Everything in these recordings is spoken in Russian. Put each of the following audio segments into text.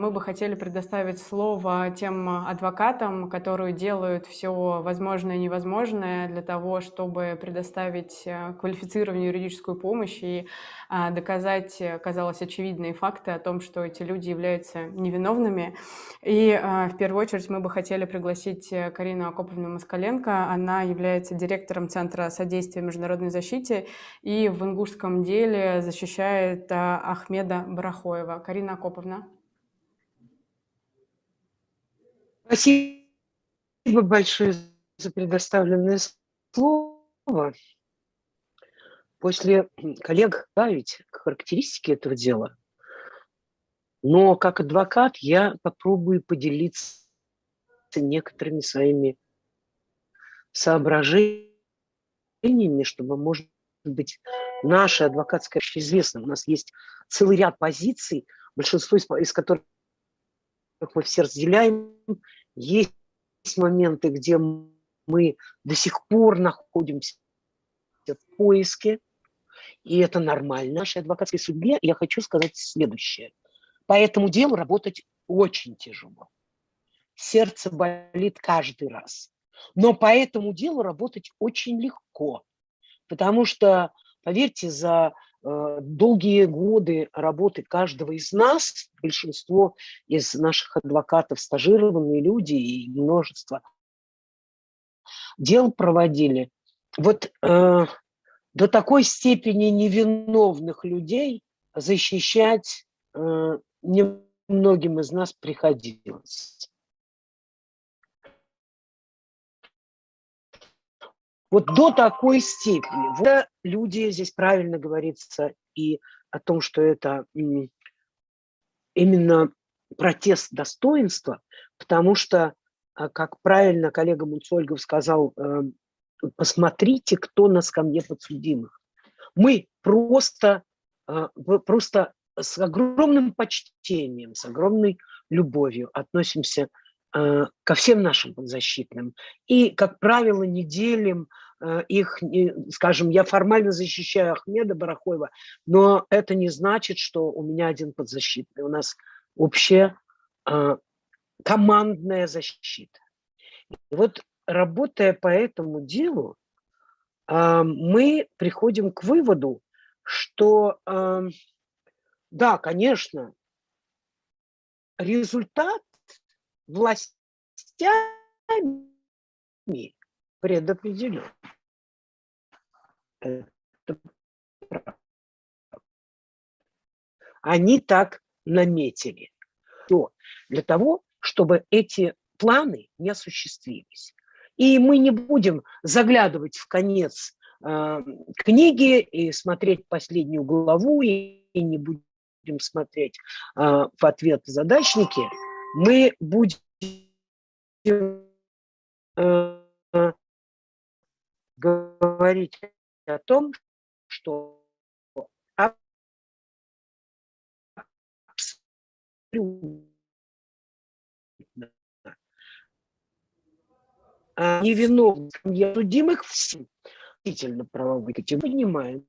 мы бы хотели предоставить слово тем адвокатам, которые делают все возможное и невозможное для того, чтобы предоставить квалифицированную юридическую помощь и доказать, казалось, очевидные факты о том, что эти люди являются невиновными. И в первую очередь мы бы хотели пригласить Карину Акоповну Москаленко. Она является директором Центра содействия международной защите и в ингушском деле защищает Ахмеда Барахоева. Карина Акоповна. Спасибо большое за предоставленное слово. После коллег добавить к характеристике этого дела, но как адвокат я попробую поделиться некоторыми своими соображениями, чтобы, может быть, наша адвокатская общество известна. У нас есть целый ряд позиций, большинство из которых мы все разделяем. Есть моменты, где мы до сих пор находимся в поиске, и это нормально. В нашей адвокатской судьбе я хочу сказать следующее. По этому делу работать очень тяжело. Сердце болит каждый раз. Но по этому делу работать очень легко. Потому что, поверьте, за долгие годы работы каждого из нас, большинство из наших адвокатов стажированные люди и множество дел проводили. Вот до такой степени невиновных людей защищать немногим из нас приходилось. Вот до такой степени. Вот люди, здесь правильно говорится и о том, что это именно протест достоинства, потому что, как правильно коллега Мунцольгов сказал, посмотрите, кто на скамье подсудимых. Мы просто с огромным почтением, с огромной любовью относимся ко всем нашим подзащитным. И, как правило, не делим их, скажем, я формально защищаю Ахмеда Барахоева, но это не значит, что у меня один подзащитный. У нас общая командная защита. И вот, работая по этому делу, мы приходим к выводу, что, да, конечно, результат властями предопределен. Они так наметили. То для того, чтобы эти планы не осуществились. И мы не будем заглядывать в конец книги и смотреть последнюю главу, и не будем смотреть в ответ задачники. Мы будем говорить о том, что невиновных судимых в правовой категории понимаем,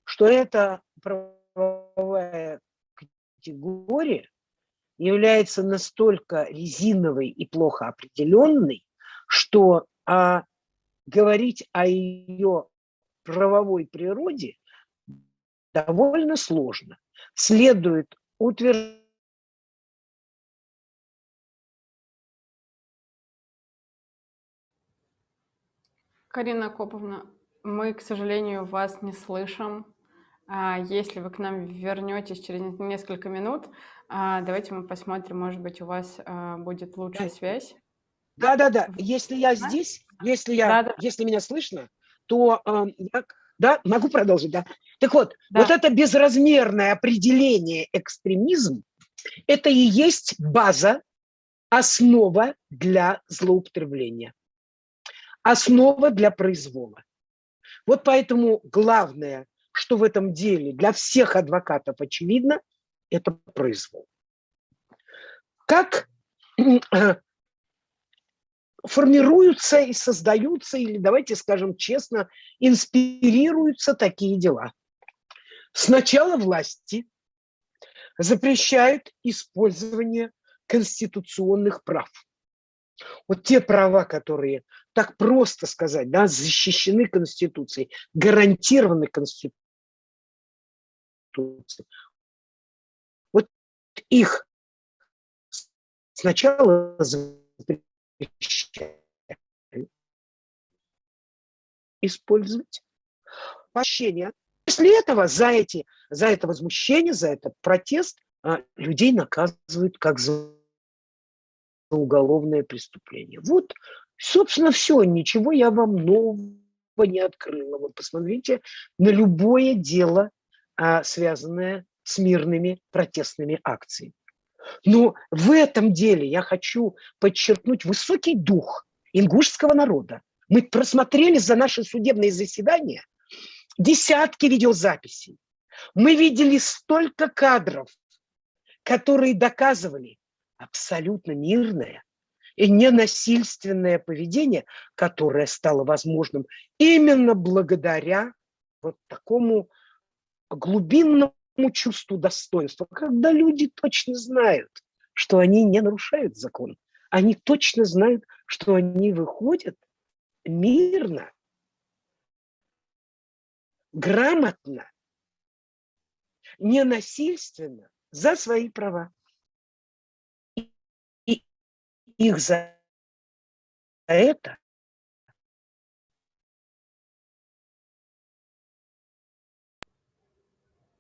что эта правовая категория является настолько резиновой и плохо определенной, что говорить о ее правовой природе довольно сложно. Следует утверждать. Карина Акоповна, мы, к сожалению, вас не слышим. Если вы к нам вернетесь через несколько минут, давайте мы посмотрим, может быть, у вас будет лучшая связь. Да. Если я здесь, если меня слышно, то я могу продолжить, да. Так вот, вот это безразмерное определение экстремизм, это и есть база, основа для злоупотребления, основа для произвола. Вот поэтому главное, что в этом деле для всех адвокатов очевидно, это произвол. Как формируются и создаются, или, давайте скажем честно, инспирируются такие дела? Сначала власти запрещают использование конституционных прав. Вот те права, которые, так просто сказать, да, защищены Конституцией, гарантированы Конституцией, вот их сначала запрещают использовать поощрение. После этого за это возмущение, за этот протест людей наказывают как за уголовное преступление. Вот, собственно, все. Ничего я вам нового не открыла. Вы посмотрите на любое дело, связанное с мирными протестными акциями. Но в этом деле я хочу подчеркнуть высокий дух ингушского народа. Мы просмотрели за наши судебные заседания десятки видеозаписей. Мы видели столько кадров, которые доказывали абсолютно мирное и ненасильственное поведение, которое стало возможным именно благодаря вот такому глубинному чувству достоинства, когда люди точно знают, что они не нарушают закон. Они точно знают, что они выходят мирно, грамотно, ненасильственно за свои права. И их за это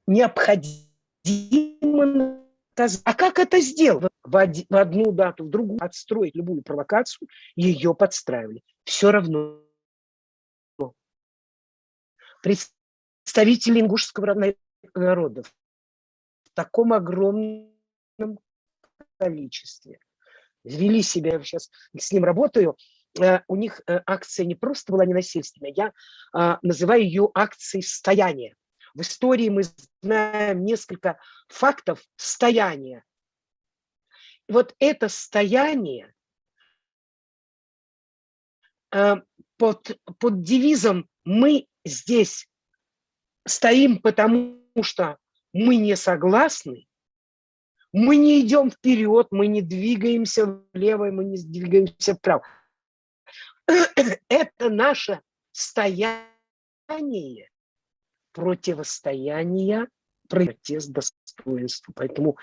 необходимо наказать. А как это сделать? В одну дату, в другую отстроить любую провокацию, ее подстраивали. Все равно представители ингушского народа в таком огромном количестве вели себя, я сейчас с ним работаю, у них акция не просто была ненасильственная, я называю ее акцией стояния. В истории мы знаем несколько фактов стояния. И вот это стояние под девизом «Мы здесь стоим, потому что мы не согласны», мы не идем вперед, мы не двигаемся влево, мы не двигаемся вправо. Это наше стояние, противостояние, протест достоинству. Поэтому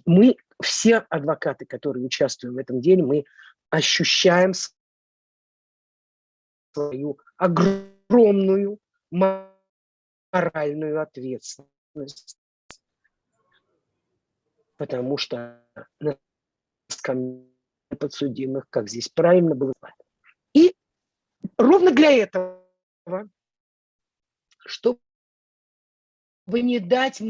мы, все адвокаты, которые участвуем в этом деле, мы ощущаем свою огромную моральную ответственность. Потому что на скамье подсудимых, как здесь правильно было. И ровно для этого, чтобы не дать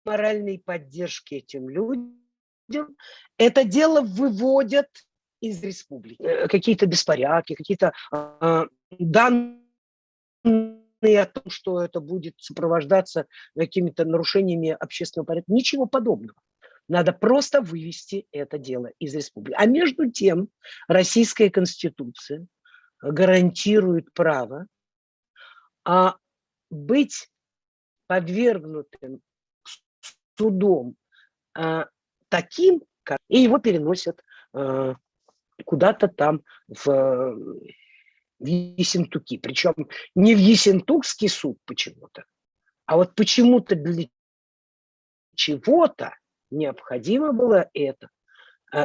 моральной поддержки этим людям, это дело выводят из республики. Какие-то беспорядки, какие-то данные о том, что это будет сопровождаться какими-то нарушениями общественного порядка. Ничего подобного. Надо просто вывести это дело из республики. А между тем Российская Конституция гарантирует право быть подвергнутым судом таким, и его переносят куда-то там в Ессентуки. Причем не в Ессентукский суд почему-то, а вот почему-то для чего-то необходимо было это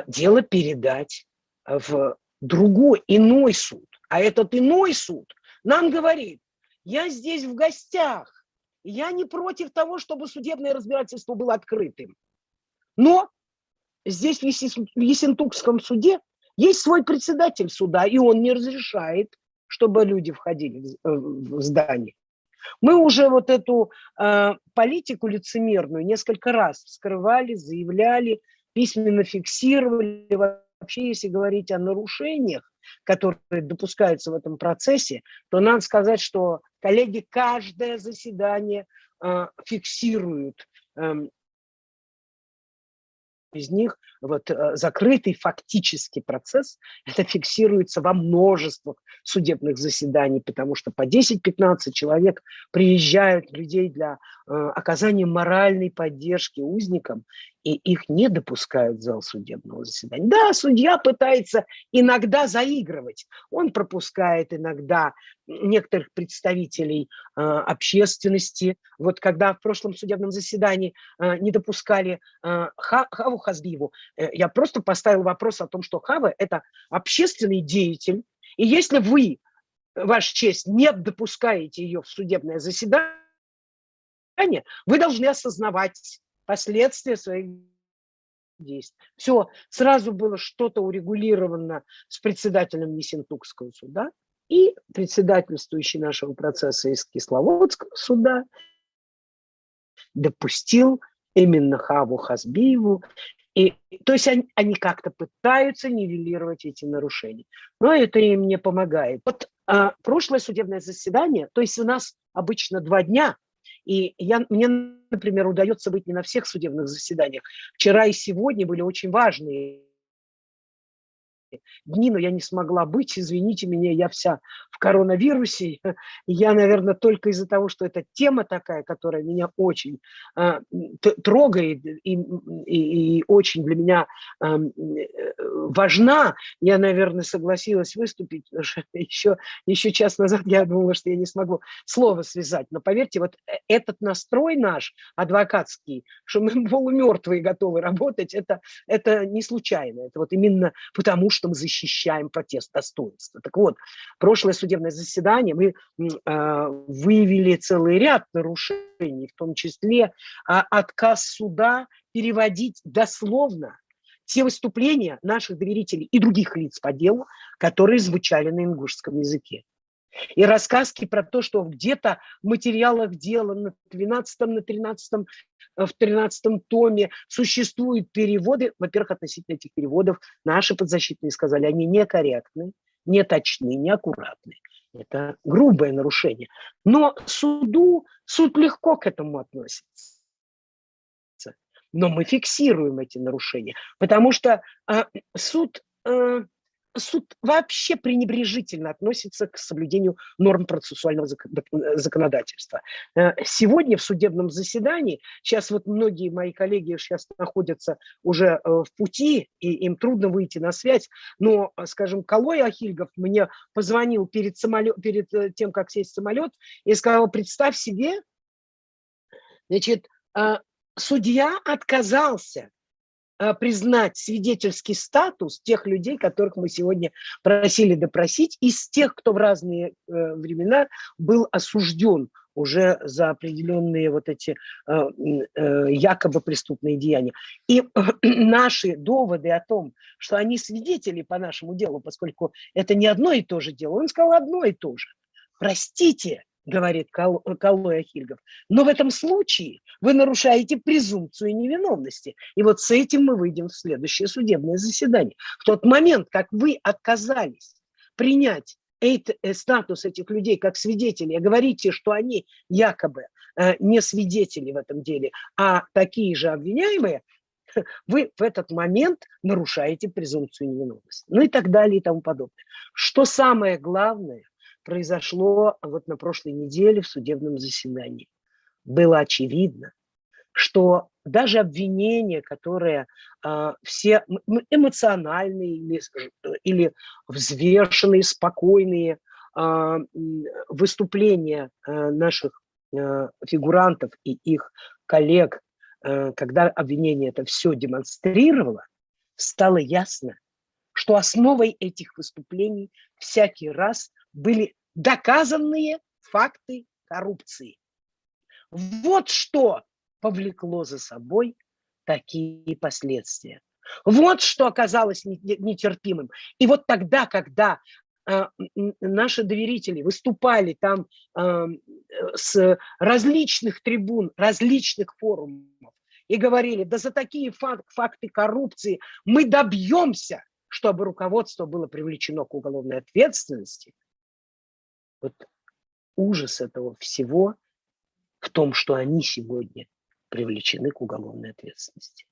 дело передать в другой, иной суд. А этот иной суд нам говорит: я здесь в гостях, я не против того, чтобы судебное разбирательство было открытым. Но здесь в Ессентукском суде есть свой председатель суда, и он не разрешает, чтобы люди входили в здание. Мы уже вот эту политику лицемерную несколько раз вскрывали, заявляли, письменно фиксировали. Вообще, если говорить о нарушениях, которые допускаются в этом процессе, то надо сказать, что коллеги каждое заседание фиксируют из них вот, закрытый фактический процесс, это фиксируется во множествах судебных заседаний, потому что по 10-15 человек приезжают людей для оказания моральной поддержки узникам, и их не допускают в зал судебного заседания. Да, судья пытается иногда заигрывать. Он пропускает иногда некоторых представителей общественности. Вот когда в прошлом судебном заседании не допускали Хаву Хазбиеву, я просто поставил вопрос о том, что Хава – это общественный деятель, и если вы, Ваша честь, не допускаете ее в судебное заседание, вы должны осознавать последствия своих действий. Все, сразу было что-то урегулировано с председателем Ессентукского суда и председательствующий нашего процесса из Кисловодского суда допустил именно Хаву Хазбиеву. И, то есть они как-то пытаются нивелировать эти нарушения. Но это им не помогает. Вот прошлое судебное заседание, то есть у нас обычно 2 дня, и мне, например, удается быть не на всех судебных заседаниях. Вчера и сегодня были очень важные дни, но я не смогла быть, извините меня, я вся в коронавирусе. Я, наверное, только из-за того, что эта тема такая, которая меня очень трогает и очень для меня важна, я, наверное, согласилась выступить. Еще час назад я думала, что я не смогу слово связать. Но поверьте, вот этот настрой наш адвокатский, что мы полумертвые готовы работать, это не случайно. Это вот именно потому, что мы защищаем протест достоинства. Так вот, прошлое судебное заседание мы выявили целый ряд нарушений, в том числе отказ суда переводить дословно те выступления наших доверителей и других лиц по делу, которые звучали на ингушском языке. И рассказки про то, что где-то в материалах дела на 12-м, на 13-м, в 13-м томе существуют переводы. Во-первых, относительно этих переводов наши подзащитные сказали, они некорректны, неточны, неаккуратны. Это грубое нарушение. Но суд легко к этому относится. Но мы фиксируем эти нарушения, потому что суд вообще пренебрежительно относится к соблюдению норм процессуального законодательства. Сегодня в судебном заседании, сейчас вот многие мои коллеги сейчас находятся уже в пути, и им трудно выйти на связь, но, скажем, Калой Ахильгов мне позвонил перед тем, как сесть в самолет, и сказал, представь себе, значит, судья отказался признать свидетельский статус тех людей, которых мы сегодня просили допросить, из тех, кто в разные времена был осужден уже за определенные вот эти якобы преступные деяния. И наши доводы о том, что они свидетели по нашему делу, поскольку это не одно и то же дело, он сказал одно и то же. Простите, говорит Калой Ахильгов, но в этом случае вы нарушаете презумпцию невиновности. И вот с этим мы выйдем в следующее судебное заседание. В тот момент, как вы отказались принять статус этих людей как свидетелей, говорите, что они якобы не свидетели в этом деле, а такие же обвиняемые, вы в этот момент нарушаете презумпцию невиновности. Ну и так далее и тому подобное. Что самое главное произошло вот на прошлой неделе в судебном заседании. Было очевидно, что даже обвинения, которые все эмоциональные или взвешенные, спокойные выступления наших фигурантов и их коллег, когда обвинение это все демонстрировало, стало ясно, что основой этих выступлений всякий раз были доказанные факты коррупции. Вот что повлекло за собой такие последствия. Вот что оказалось нетерпимым. И вот тогда, когда наши доверители выступали там с различных трибун, различных форумов и говорили, да за такие факты коррупции мы добьемся, чтобы руководство было привлечено к уголовной ответственности. Вот ужас этого всего в том, что они сегодня привлечены к уголовной ответственности.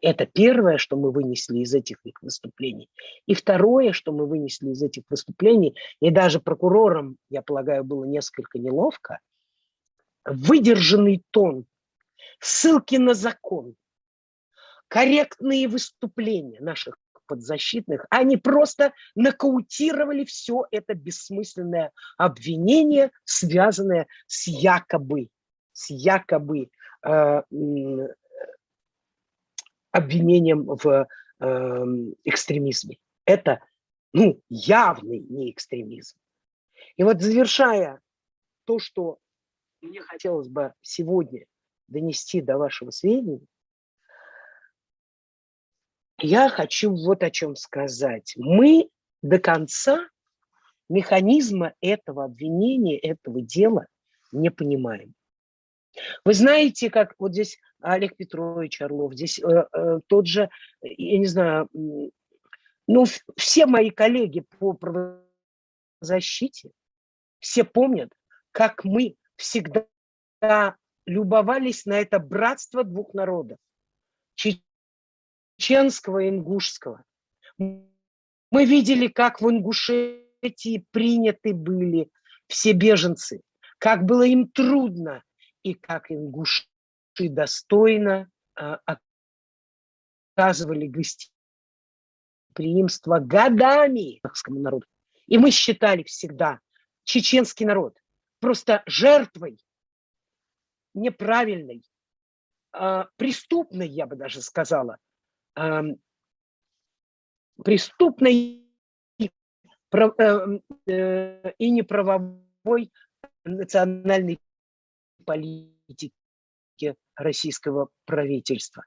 Это первое, что мы вынесли из этих их выступлений. И второе, что мы вынесли из этих выступлений, и даже прокурорам, я полагаю, было несколько неловко, выдержанный тон, ссылки на закон, корректные выступления наших подзащитных, они просто нокаутировали все это бессмысленное обвинение, связанное с якобы обвинением в экстремизме. Это, явный не экстремизм. И вот завершая то, что мне хотелось бы сегодня донести до вашего сведения, я хочу вот о чем сказать. Мы до конца механизма этого обвинения, этого дела не понимаем. Вы знаете, как вот здесь Олег Петрович Орлов, здесь тот же, я не знаю, все мои коллеги по правозащите, все помнят, как мы всегда любовались на это братство двух народов, чеченского и ингушского. Мы видели, как в Ингушетии приняты были все беженцы, как было им трудно, и как ингуши достойно оказывали гостеприимство годами чеченскому народу. И мы считали всегда чеченский народ просто жертвой неправильной, преступной, я бы даже сказала, преступной и неправовой национальной политики российского правительства.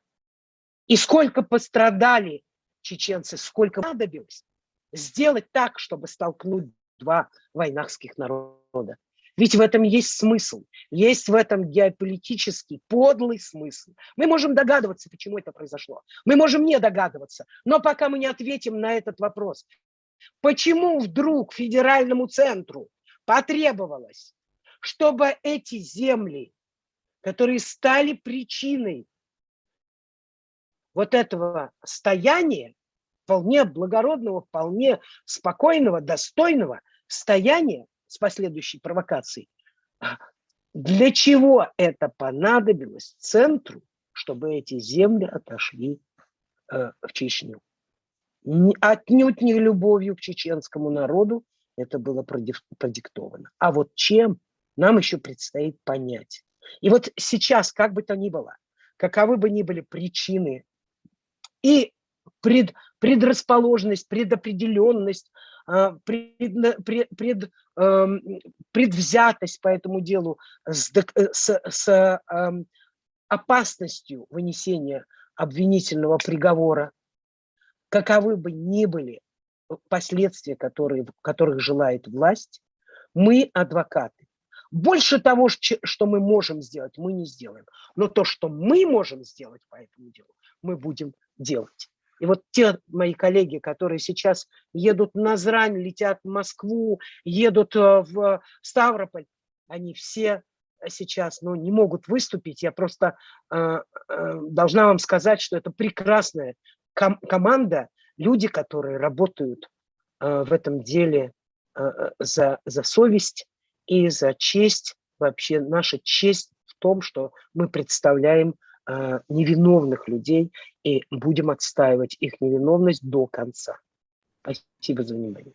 И сколько пострадали чеченцы, сколько понадобилось сделать так, чтобы столкнуть два войнахских народа. Ведь в этом есть смысл, есть в этом геополитический подлый смысл. Мы можем догадываться, почему это произошло. Мы можем не догадываться, но пока мы не ответим на этот вопрос, почему вдруг федеральному центру потребовалось, чтобы эти земли, которые стали причиной вот этого стояния, вполне благородного, вполне спокойного, достойного стояния с последующей провокацией, для чего это понадобилось центру, чтобы эти земли отошли в Чечню? Отнюдь не любовью к чеченскому народу это было продиктовано. А вот чем, нам еще предстоит понять. И вот сейчас, как бы то ни было, каковы бы ни были причины и предрасположенность, предопределенность, предвзятость по этому делу с опасностью вынесения обвинительного приговора, каковы бы ни были последствия, которых желает власть, мы, адвокаты, больше того, что мы можем сделать, мы не сделаем. Но то, что мы можем сделать по этому делу, мы будем делать. И вот те мои коллеги, которые сейчас едут в Назрань, летят в Москву, едут в Ставрополь, они все сейчас не могут выступить. Я просто должна вам сказать, что это прекрасная команда, люди, которые работают в этом деле за совесть и за честь. Вообще наша честь в том, что мы представляем невиновных людей и будем отстаивать их невиновность до конца. Спасибо за внимание.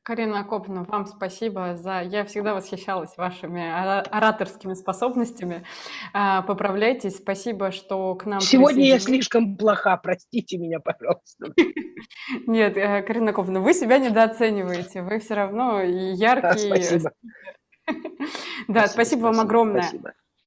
Карина Акоповна, вам спасибо за... Я всегда восхищалась вашими ораторскими способностями. Поправляйтесь. Спасибо, что к нам Сегодня я слишком плоха, простите меня, пожалуйста. Нет, Карина Акоповна, вы себя недооцениваете. Вы все равно яркий. Спасибо. Да, спасибо вам огромное. Спасибо.